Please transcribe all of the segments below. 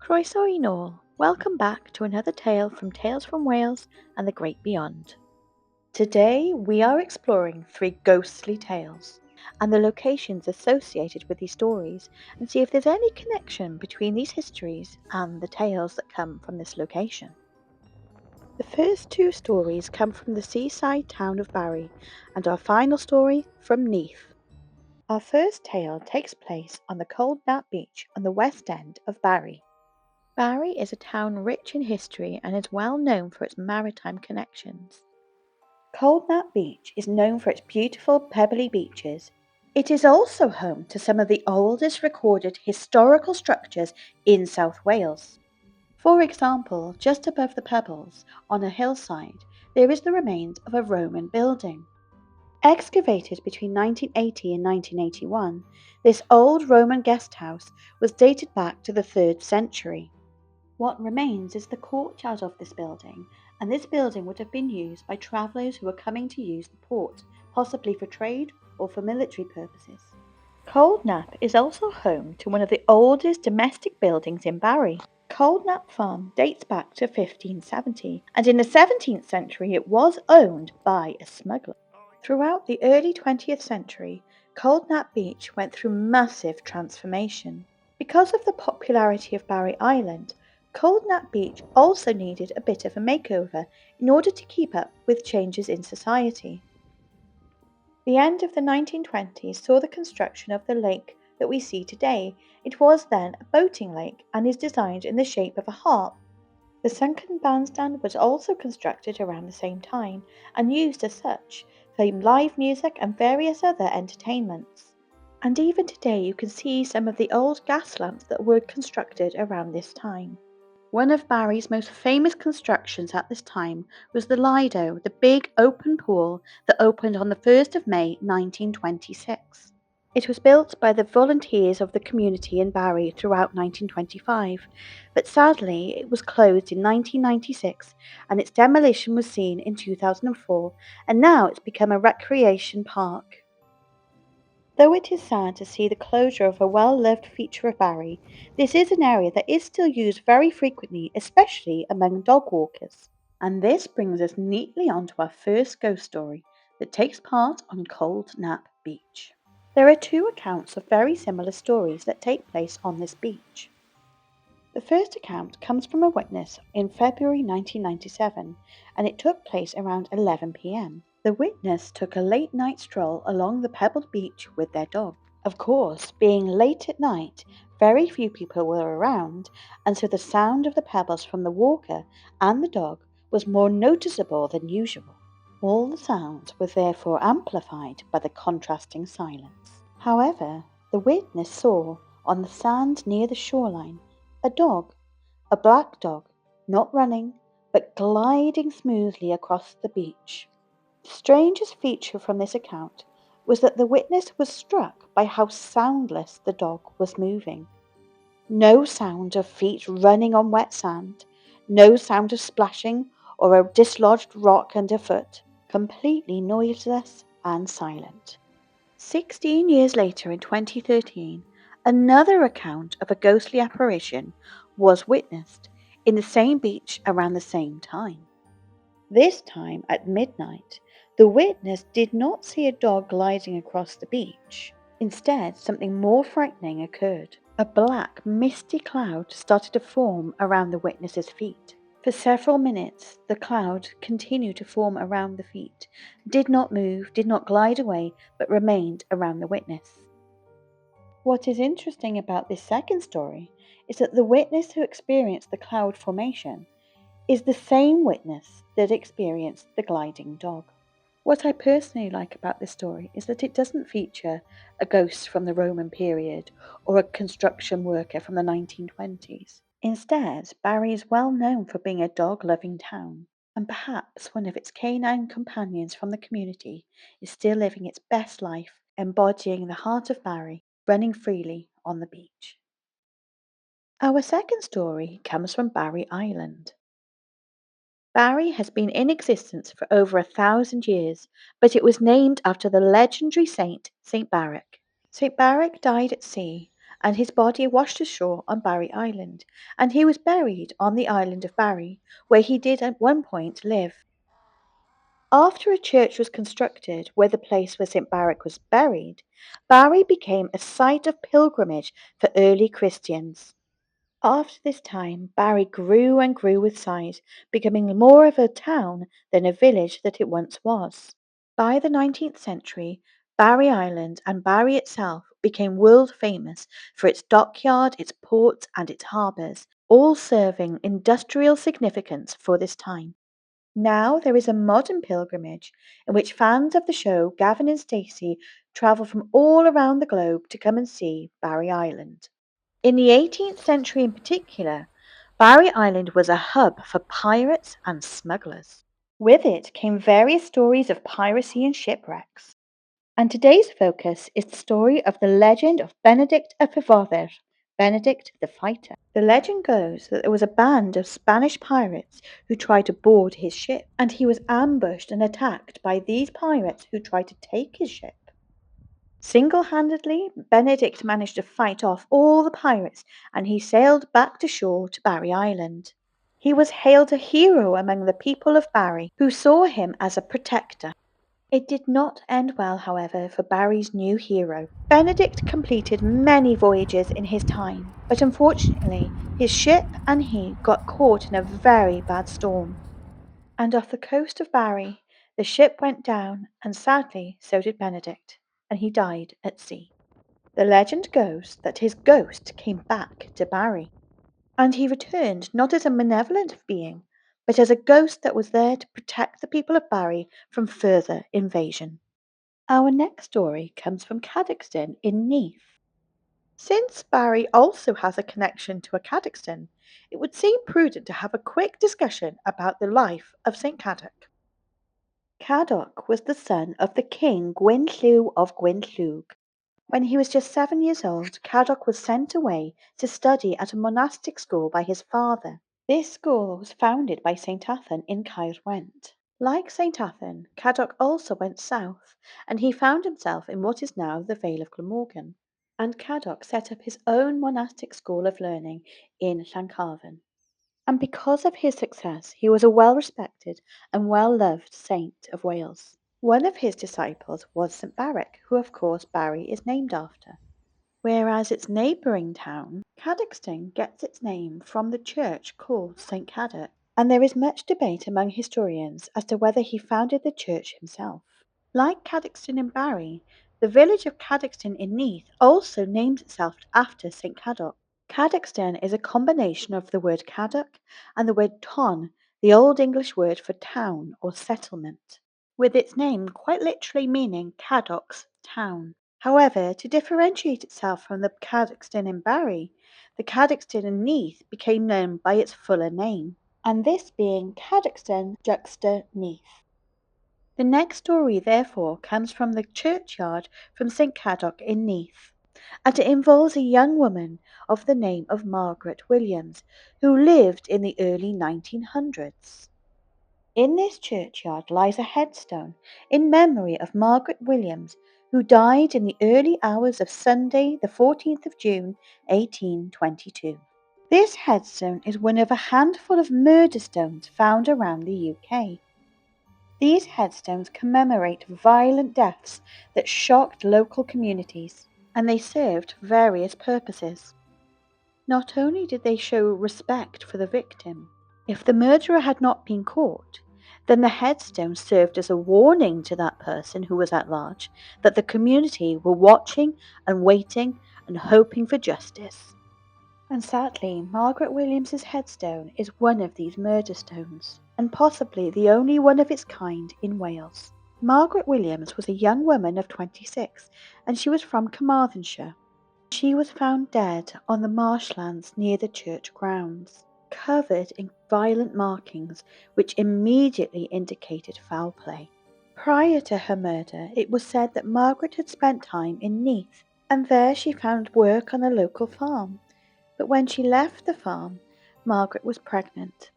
Croeso I nôl. Welcome back to another tale from Tales from Wales and the Great Beyond. Today we are exploring three ghostly tales and the locations associated with these stories and see if there's any connection between these histories and the tales that come from this location. The first two stories come from the seaside town of Barry and our final story from Neath. Our first tale takes place on the cold Knap beach on the west end of Barry. Barry is a town rich in history and is well known for its maritime connections. Cold Knap Beach is known for its beautiful pebbly beaches. It is also home to some of the oldest recorded historical structures in South Wales. For example, just above the pebbles, on a hillside, there is the remains of a Roman building. Excavated between 1980 and 1981, this old Roman guest house was dated back to the 3rd century. What remains is the courtyard of this building, and this building would have been used by travellers who were coming to use the port, possibly for trade or for military purposes. Cold Knap is also home to one of the oldest domestic buildings in Barry. Cold Knap Farm dates back to 1570, and in the 17th century it was owned by a smuggler. Throughout the early 20th century, Cold Knap Beach went through massive transformation. Because of the popularity of Barry Island, Cold Knap Beach also needed a bit of a makeover in order to keep up with changes in society. The end of the 1920s saw the construction of the lake that we see today. It was then a boating lake and is designed in the shape of a harp. The sunken bandstand was also constructed around the same time and used as such for live music and various other entertainments. And even today you can see some of the old gas lamps that were constructed around this time. One of Barry's most famous constructions at this time was the Lido, the big open pool that opened on the 1st of May 1926. It was built by the volunteers of the community in Barry throughout 1925, but sadly it was closed in 1996 and its demolition was seen in 2004, and now it's become a recreation park. Though it is sad to see the closure of a well-loved feature of Barry, this is an area that is still used very frequently, especially among dog walkers. And this brings us neatly onto our first ghost story that takes part on Cold Knap Beach. There are two accounts of very similar stories that take place on this beach. The first account comes from a witness in February 1997, and it took place around 11 p.m. The witness took a late night stroll along the pebbled beach with their dog. Of course, being late at night, very few people were around, and so the sound of the pebbles from the walker and the dog was more noticeable than usual. All the sounds were therefore amplified by the contrasting silence. However, the witness saw, on the sand near the shoreline, a dog, a black dog, not running, but gliding smoothly across the beach. The strangest feature from this account was that the witness was struck by how soundless the dog was moving. No sound of feet running on wet sand, no sound of splashing or a dislodged rock underfoot, completely noiseless and silent. 16 years later, in 2013, another account of a ghostly apparition was witnessed in the same beach around the same time. This time at midnight, the witness did not see a dog gliding across the beach. Instead, something more frightening occurred. A black, misty cloud started to form around the witness's feet. For several minutes, the cloud continued to form around the feet, did not move, did not glide away, but remained around the witness. What is interesting about this second story is that the witness who experienced the cloud formation is the same witness that experienced the gliding dog. What I personally like about this story is that it doesn't feature a ghost from the Roman period or a construction worker from the 1920s. Instead, Barry is well known for being a dog-loving town, and perhaps one of its canine companions from the community is still living its best life, embodying the heart of Barry, running freely on the beach. Our second story comes from Barry Island. Barry has been in existence for over 1,000 years, but it was named after the legendary saint, St. Barrack. St. Barrack died at sea, and his body washed ashore on Barry Island, and he was buried on the island of Barry, where he did at one point live. After a church was constructed where the place where St. Barrack was buried, Barry became a site of pilgrimage for early Christians. After this time, Barry grew and grew with size, becoming more of a town than a village that it once was. By the 19th century, Barry Island and Barry itself became world famous for its dockyard, its ports, and its harbours, all serving industrial significance for this time. Now there is a modern pilgrimage in which fans of the show Gavin and Stacey travel from all around the globe to come and see Barry Island. In the 18th century in particular, Barry Island was a hub for pirates and smugglers. With it came various stories of piracy and shipwrecks. And today's focus is the story of the legend of Benedict of Hyfforddur, Benedict the Fighter. The legend goes that there was a band of Spanish pirates who tried to board his ship, and he was ambushed and attacked by these pirates who tried to take his ship. Single-handedly, Benedict managed to fight off all the pirates, and he sailed back to shore to Barry Island. He was hailed a hero among the people of Barry, who saw him as a protector. It did not end well, however, for Barry's new hero. Benedict completed many voyages in his time, but unfortunately his ship and he got caught in a very bad storm. And off the coast of Barry, the ship went down, and sadly so did Benedict, and he died at sea. The legend goes that his ghost came back to Barry, and he returned not as a malevolent being, but as a ghost that was there to protect the people of Barry from further invasion. Our next story comes from Cadoxton in Neath. Since Barry also has a connection to a Cadoxton, it would seem prudent to have a quick discussion about the life of St. Cadoc. Cadoc was the son of the king Gwynllyw of Gwynllwg. When he was just 7 years old, Cadoc was sent away to study at a monastic school by his father. This school was founded by St. Athan in Caerwent. Like St. Athan, Cadoc also went south, and he found himself in what is now the Vale of Glamorgan. And Cadoc set up his own monastic school of learning in Llancarvan. And because of his success, he was a well-respected and well-loved saint of Wales. One of his disciples was St. Barrack, who of course Barry is named after. Whereas its neighbouring town, Cadoxton, gets its name from the church called St. Cadoc, and there is much debate among historians as to whether he founded the church himself. Like Cadoxton in Barry, the village of Cadoxton in Neath also names itself after St. Cadoc. Cadoxton is a combination of the word Cadoc and the word ton, the Old English word for town or settlement, with its name quite literally meaning Cadoc's town. However, to differentiate itself from the Cadoxton in Barry, the Cadoxton in Neath became known by its fuller name, and this being Cadoxton juxta Neath. The next story, therefore, comes from the churchyard from St. Cadoc in Neath, and it involves a young woman of the name of Margaret Williams, who lived in the early 1900s. In this churchyard lies a headstone in memory of Margaret Williams, who died in the early hours of Sunday, the 14th of June, 1822. This headstone is one of a handful of murder stones found around the UK. These headstones commemorate violent deaths that shocked local communities, and they served various purposes. Not only did they show respect for the victim, if the murderer had not been caught, then the headstone served as a warning to that person who was at large that the community were watching and waiting and hoping for justice. And sadly, Margaret Williams's headstone is one of these murder stones, and possibly the only one of its kind in Wales. Margaret Williams was a young woman of 26, and she was from Carmarthenshire. She was found dead on the marshlands near the church grounds, covered in violent markings which immediately indicated foul play. Prior to her murder, it was said that Margaret had spent time in Neath, and there she found work on a local farm. But when she left the farm, Margaret was pregnant.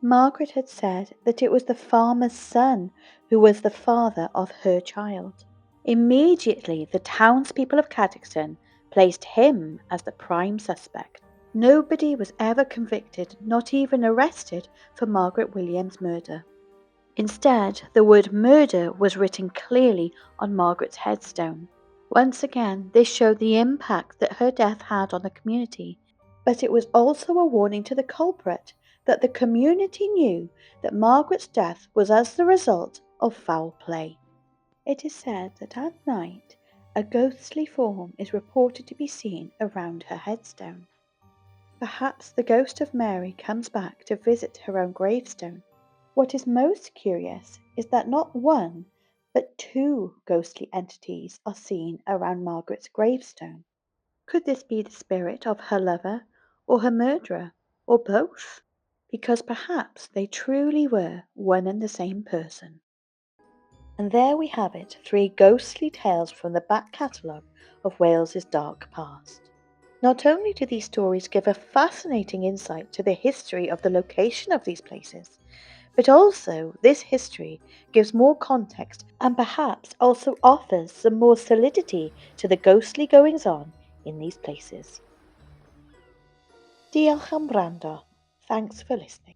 Margaret had said that it was the farmer's son who was the father of her child. Immediately, the townspeople of Cadoxton placed him as the prime suspect. Nobody was ever convicted, not even arrested, for Margaret Williams' murder. Instead, the word murder was written clearly on Margaret's headstone. Once again, this showed the impact that her death had on the community, but it was also a warning to the culprit that the community knew that Margaret's death was as the result of foul play. It is said that at night, a ghostly form is reported to be seen around her headstone. Perhaps the ghost of Mary comes back to visit her own gravestone. What is most curious is that not one, but two ghostly entities are seen around Margaret's gravestone. Could this be the spirit of her lover, or her murderer, or both? Because perhaps they truly were one and the same person. And there we have it, 3 ghostly tales from the back catalogue of Wales's dark past. Not only do these stories give a fascinating insight to the history of the location of these places, but also this history gives more context and perhaps also offers some more solidity to the ghostly goings-on in these places. Diolch am wrando. Thanks for listening.